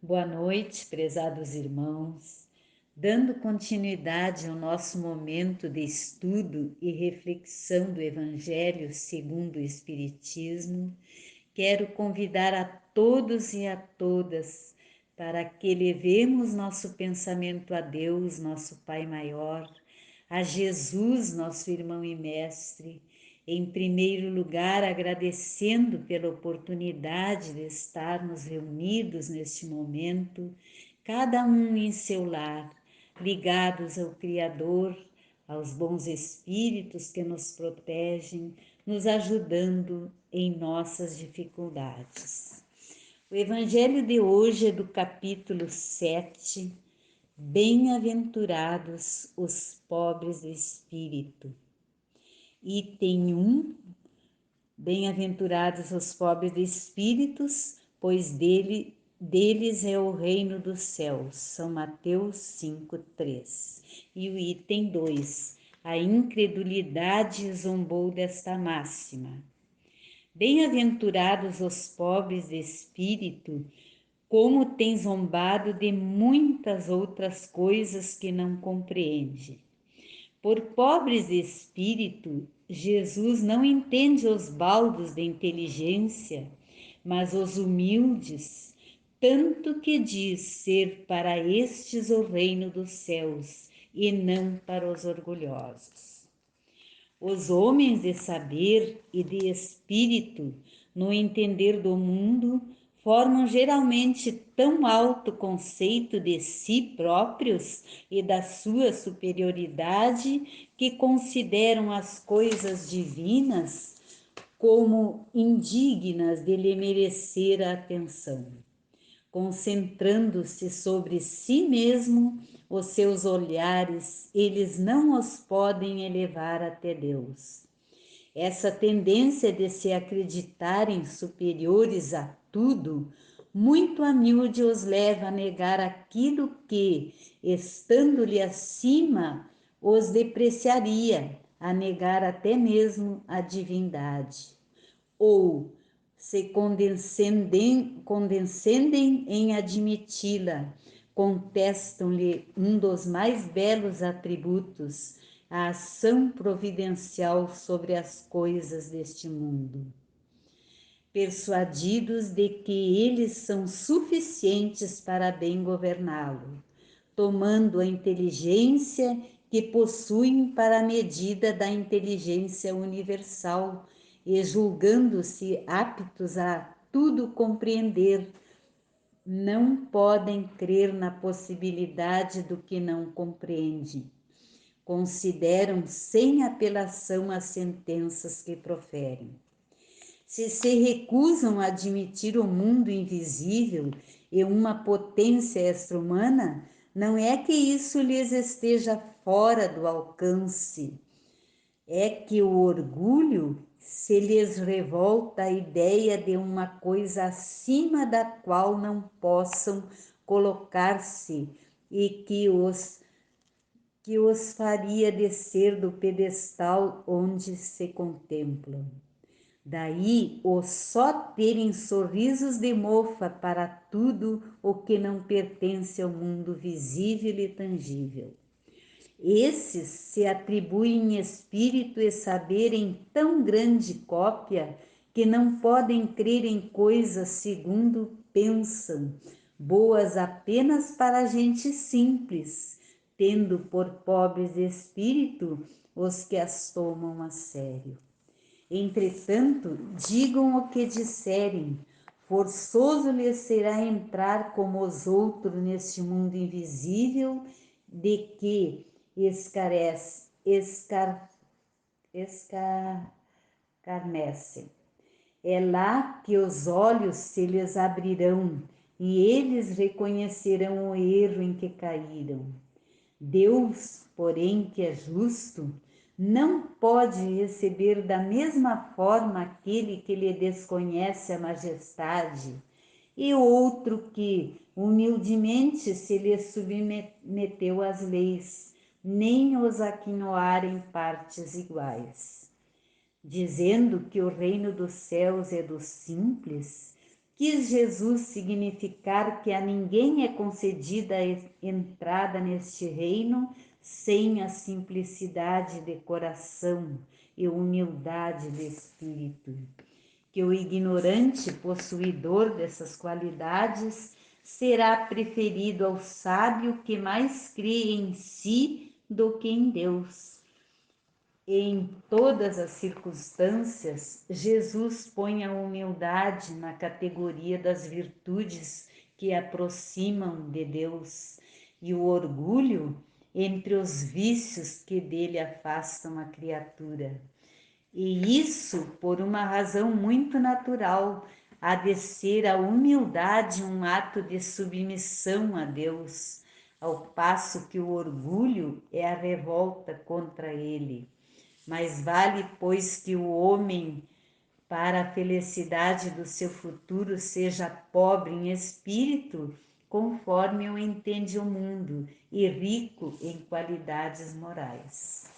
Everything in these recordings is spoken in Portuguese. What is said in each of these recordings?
Boa noite, prezados irmãos. Dando continuidade ao nosso momento de estudo e reflexão do Evangelho segundo o Espiritismo, quero convidar a todos e a todas para que levemos nosso pensamento a Deus, nosso Pai maior, a Jesus, nosso irmão e mestre, em primeiro lugar, agradecendo pela oportunidade de estarmos reunidos neste momento, cada um em seu lar, ligados ao Criador, aos bons espíritos que nos protegem, nos ajudando em nossas dificuldades. O Evangelho de hoje é do capítulo 7, Bem-aventurados os pobres de espírito. Item 1, Bem-aventurados os pobres de espíritos, pois deles é o reino dos céus. São Mateus 5:3. E o item 2, a incredulidade zombou desta máxima. Bem-aventurados os pobres de espírito, como tem zombado de muitas outras coisas que não compreende. Por pobres de espírito, Jesus não entende os baldos de inteligência, mas os humildes, tanto que diz ser para estes o reino dos céus e não para os orgulhosos. Os homens de saber e de espírito, no entender do mundo, formam geralmente tão alto conceito de si próprios e da sua superioridade que consideram as coisas divinas como indignas de lhe merecer a atenção. Concentrando-se sobre si mesmo, os seus olhares, eles não os podem elevar até Deus. Essa tendência de se acreditarem superiores a tudo, muito a miúde os leva a negar aquilo que, estando-lhe acima, os depreciaria, a negar até mesmo a divindade. Ou se condescendem em admiti-la, contestam-lhe um dos mais belos atributos, a ação providencial sobre as coisas deste mundo. Persuadidos de que eles são suficientes para bem governá-lo, tomando a inteligência que possuem para a medida da inteligência universal e julgando-se aptos a tudo compreender, não podem crer na possibilidade do que não compreende. Consideram sem apelação as sentenças que proferem. Se recusam a admitir o mundo invisível e uma potência extra-humana, não é que isso lhes esteja fora do alcance, é que o orgulho se lhes revolta a ideia de uma coisa acima da qual não possam colocar-se e que os faria descer do pedestal onde se contemplam. Daí o só terem sorrisos de mofa para tudo o que não pertence ao mundo visível e tangível. Esses se atribuem espírito e saber em tão grande cópia que não podem crer em coisas segundo pensam, boas apenas para gente simples, tendo por pobres de espírito os que as tomam a sério. Entretanto, digam o que disserem, forçoso lhes será entrar como os outros neste mundo invisível de que escarnecem. É lá que os olhos se lhes abrirão e eles reconhecerão o erro em que caíram. Deus, porém, que é justo, não pode receber da mesma forma aquele que lhe desconhece a majestade e outro que humildemente se lhe submeteu às leis, nem os aquinhoar em partes iguais. Dizendo que o reino dos céus é dos simples, Quis Jesus significar que a ninguém é concedida a entrada neste reino sem a simplicidade de coração e humildade de espírito. Que o ignorante possuidor dessas qualidades será preferido ao sábio que mais crê em si do que em Deus. Em todas as circunstâncias, Jesus põe a humildade na categoria das virtudes que aproximam de Deus e o orgulho entre os vícios que dele afastam a criatura. E isso por uma razão muito natural, há de ser a humildade um ato de submissão a Deus, ao passo que o orgulho é a revolta contra ele. Mas vale, pois, que o homem, para a felicidade do seu futuro, seja pobre em espírito, conforme o entende o mundo, e rico em qualidades morais.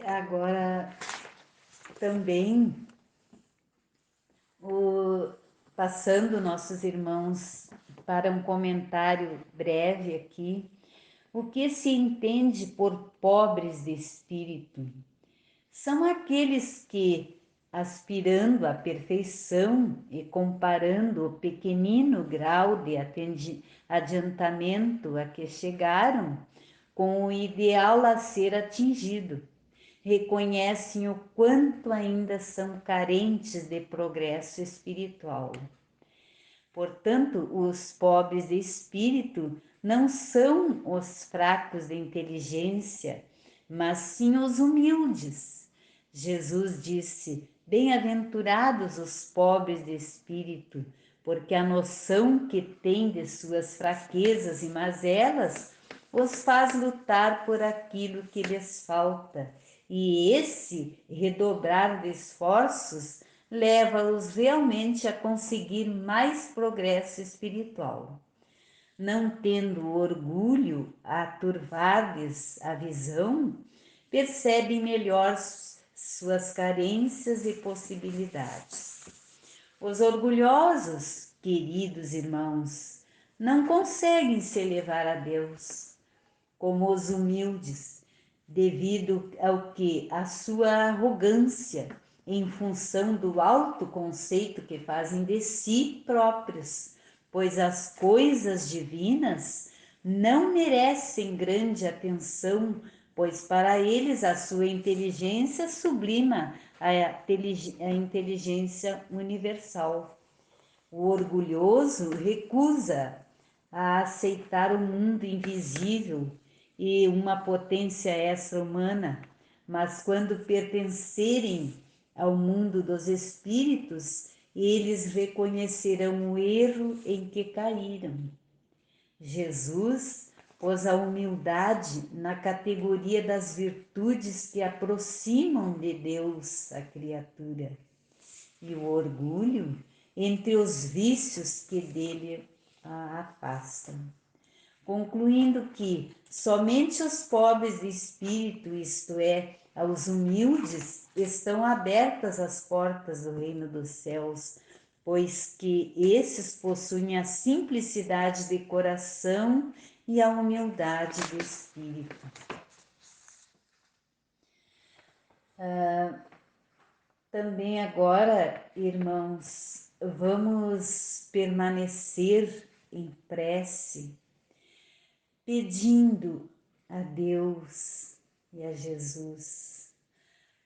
Agora, também, passando nossos irmãos para um comentário breve aqui, o que se entende por pobres de espírito? São aqueles que, aspirando à perfeição e comparando o pequenino grau de adiantamento a que chegaram com o ideal a ser atingido, reconhecem o quanto ainda são carentes de progresso espiritual. Portanto, os pobres de espírito não são os fracos de inteligência, mas sim os humildes. Jesus disse: bem-aventurados os pobres de espírito, porque a noção que têm de suas fraquezas e mazelas os faz lutar por aquilo que lhes falta, e esse redobrar de esforços leva-os realmente a conseguir mais progresso espiritual. Não tendo orgulho a turvar-lhes a visão, percebem melhor suas carências e possibilidades. Os orgulhosos, queridos irmãos, não conseguem se elevar a Deus, como os humildes, devido ao que a sua arrogância, em função do alto conceito que fazem de si próprios, pois as coisas divinas não merecem grande atenção, pois para eles a sua inteligência sublima a inteligência universal. O orgulhoso recusa a aceitar o mundo invisível e uma potência extra-humana, mas quando pertencerem ao mundo dos espíritos, eles reconhecerão o erro em que caíram. Jesus pôs a humildade na categoria das virtudes que aproximam de Deus a criatura, e o orgulho entre os vícios que dele a afastam. Concluindo que somente os pobres de espírito, isto é, aos humildes, estão abertas as portas do reino dos céus, pois que esses possuem a simplicidade de coração e a humildade de espírito. Também agora, irmãos, vamos permanecer em prece, pedindo a Deus e a Jesus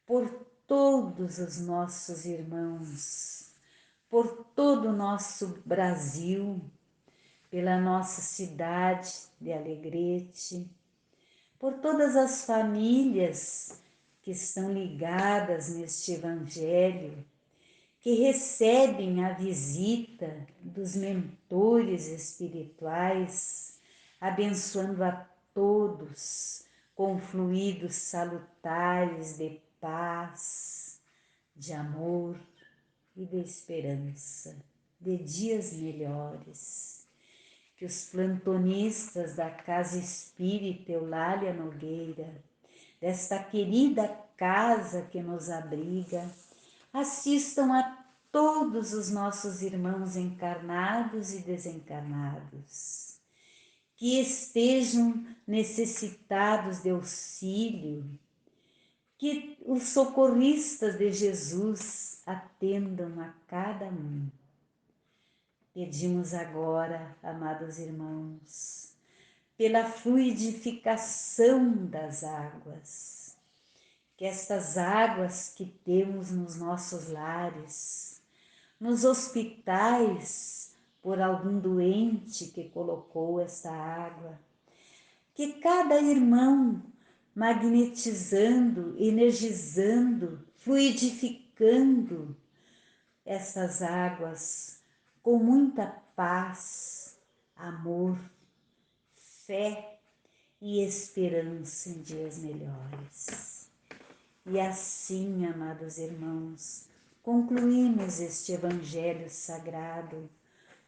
por todos os nossos irmãos, por todo o nosso Brasil, pela nossa cidade de Alegrete, por todas as famílias que estão ligadas neste Evangelho, que recebem a visita dos mentores espirituais, abençoando a todos com fluidos salutares de paz, de amor e de esperança, de dias melhores. Que os plantonistas da Casa Espírita Eulália Nogueira, desta querida casa que nos abriga, assistam a todos os nossos irmãos encarnados e desencarnados, que estejam necessitados de auxílio, que os socorristas de Jesus atendam a cada um. Pedimos agora, amados irmãos, pela fluidificação das águas, que estas águas que temos nos nossos lares, nos hospitais, por algum doente que colocou esta água, que cada irmão magnetizando, energizando, fluidificando essas águas com muita paz, amor, fé e esperança em dias melhores. E assim, amados irmãos, concluímos este Evangelho Sagrado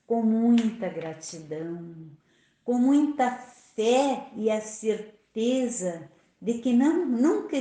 com muita gratidão, com muita fé e a certeza de que nunca